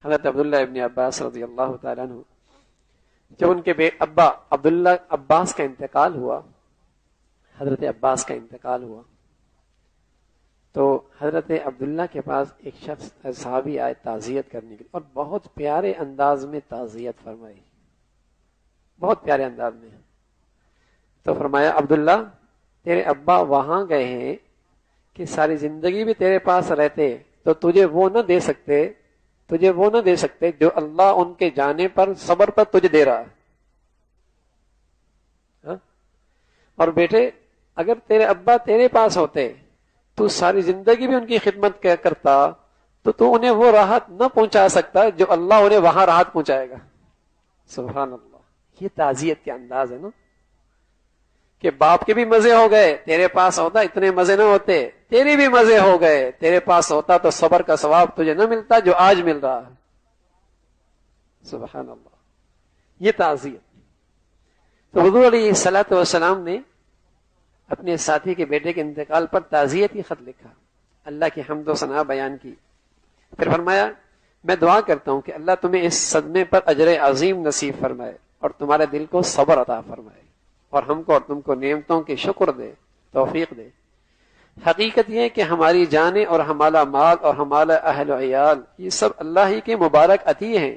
حضرت عبداللہ ابن عباس رضی اللہ تعالیٰ عنہ، جب ان کے ابا عبداللہ عباس کا انتقال ہوا، حضرت عباس کا انتقال ہوا، تو حضرت عبداللہ کے پاس ایک شخص صحابی آئے تعزیت کرنے کے لیے، اور بہت پیارے انداز میں تعزیت فرمائی، بہت پیارے انداز میں. تو فرمایا عبداللہ تیرے ابا وہاں گئے ہیں کہ ساری زندگی بھی تیرے پاس رہتے تو تجھے وہ نہ دے سکتے جو اللہ ان کے جانے پر صبر پر تجھے دے رہا ہے. ہاں؟ اور بیٹے اگر تیرے ابا تیرے پاس ہوتے تو ساری زندگی بھی ان کی خدمت کرتا تو انہیں وہ راحت نہ پہنچا سکتا جو اللہ انہیں وہاں راحت پہنچائے گا. سبحان اللہ، یہ تعزیت کے انداز ہے نا، کہ باپ کے بھی مزے ہو گئے، تیرے پاس ہوتا اتنے مزے نہ ہوتے، تیرے بھی مزے ہو گئے، تیرے پاس ہوتا تو صبر کا ثواب تجھے نہ ملتا جو آج مل رہا ہے. سبحان اللہ، یہ تعزیت. تو حضور علیہ الصلوۃ والسلام نے اپنے ساتھی کے بیٹے کے انتقال پر تعزیت کی خط لکھا، اللہ کی حمد و ثنا بیان کی، پھر فرمایا میں دعا کرتا ہوں کہ اللہ تمہیں اس صدمے پر اجر عظیم نصیب فرمائے اور تمہارے دل کو صبر عطا فرمائے، اور ہم کو اور تم کو نعمتوں کے شکر دے، توفیق دے. حقیقت یہ ہے کہ ہماری جانیں اور ہمارا مال اور ہمارا اہل و عیال یہ سب اللہ ہی کے مبارک عطیے ہیں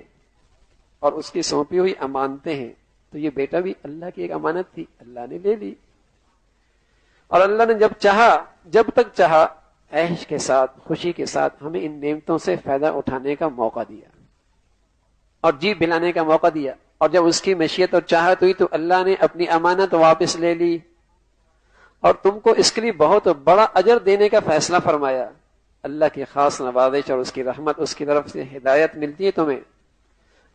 اور اس کی سونپی ہوئی امانتیں ہیں. تو یہ بیٹا بھی اللہ کی ایک امانت تھی، اللہ نے لے لی، اور اللہ نے جب تک چاہا عیش کے ساتھ، خوشی کے ساتھ ہمیں ان نعمتوں سے فائدہ اٹھانے کا موقع دیا اور جی بلانے کا موقع دیا. اور جب اس کی مشیت اور چاہت ہوئی تو اللہ نے اپنی امانت واپس لے لی اور تم کو اس کے لیے بہت بڑا اجر دینے کا فیصلہ فرمایا. اللہ کی خاص نوازش اور اس کی رحمت، اس کی طرف سے ہدایت ملتی ہے تمہیں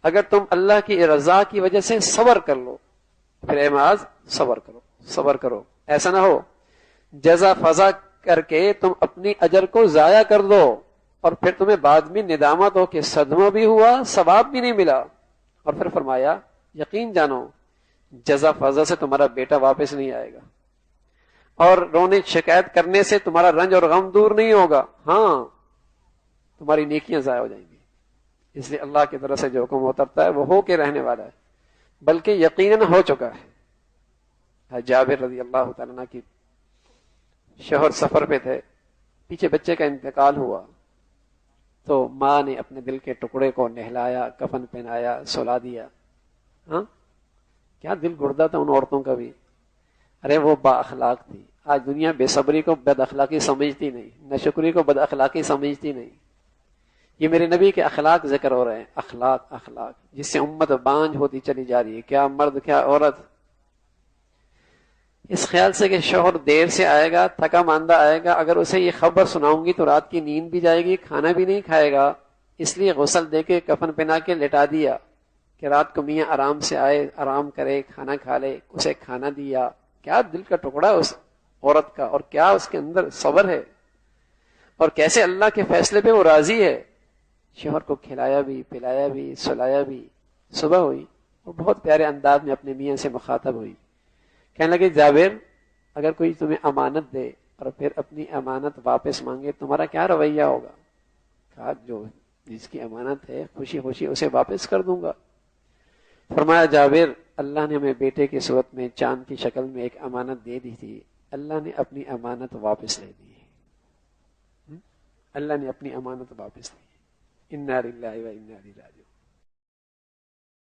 اگر تم اللہ کی رضا کی وجہ سے صبر کر لو. پھر اے معاذ صبر کرو، ایسا نہ ہو جزا فضا کر کے تم اپنی اجر کو ضائع کر دو اور پھر تمہیں بعد میں ندامت ہو کہ صدمہ بھی ہوا، ثواب بھی نہیں ملا. اور پھر فرمایا یقین جانو جزا فضا سے تمہارا بیٹا واپس نہیں آئے گا اور رونے شکایت کرنے سے تمہارا رنج اور غم دور نہیں ہوگا، ہاں تمہاری نیکیاں ضائع ہو جائیں گی. اس لیے اللہ کی طرف سے جو حکم اترتا ہے وہ ہو کے رہنے والا ہے، بلکہ یقیناً ہو چکا ہے. جابر رضی اللہ تعالیٰ عنہ کی شوہر سفر پہ تھے، پیچھے بچے کا انتقال ہوا تو ماں نے اپنے دل کے ٹکڑے کو نہلایا، کفن پہنایا، سلا دیا. ہاں کیا دل گردہ تھا ان عورتوں کا بھی. ارے وہ با اخلاق تھی. آج دنیا بے صبری کو بد اخلاقی سمجھتی نہیں، ناشکری کو بد اخلاقی سمجھتی نہیں. یہ میرے نبی کے اخلاق ذکر ہو رہے ہیں، اخلاق جس سے امت بانجھ ہوتی چلی جا رہی ہے، کیا مرد کیا عورت. اس خیال سے کہ شوہر دیر سے آئے گا، تھکا ماندہ آئے گا، اگر اسے یہ خبر سناؤں گی تو رات کی نیند بھی جائے گی، کھانا بھی نہیں کھائے گا، اس لیے غسل دے کے کفن پہنا کے لٹا دیا کہ رات کو میاں آرام سے آئے، آرام کرے، کھانا کھا لے. اسے کھانا دیا. کیا دل کا ٹکڑا اس عورت کا، اور کیا اس کے اندر صبر ہے، اور کیسے اللہ کے فیصلے پہ وہ راضی ہے. شوہر کو کھلایا بھی، پلایا بھی، سلایا بھی. صبح ہوئی وہ بہت پیارے انداز میں اپنے میاں سے مخاطب ہوئی، کہنے لگے جابر اگر کوئی تمہیں امانت دے اور پھر اپنی امانت واپس مانگے تمہارا کیا رویہ ہوگا. کہا جو جس کی امانت ہے خوشی خوشی اسے واپس کر دوں گا. فرمایا جابر اللہ نے ہمیں بیٹے کی صورت میں چاند کی شکل میں ایک امانت دے دی تھی، اللہ نے اپنی امانت واپس لے دی. اللہ نے اپنی امانت واپس لی. انا للہ و انا الیہ راجعون.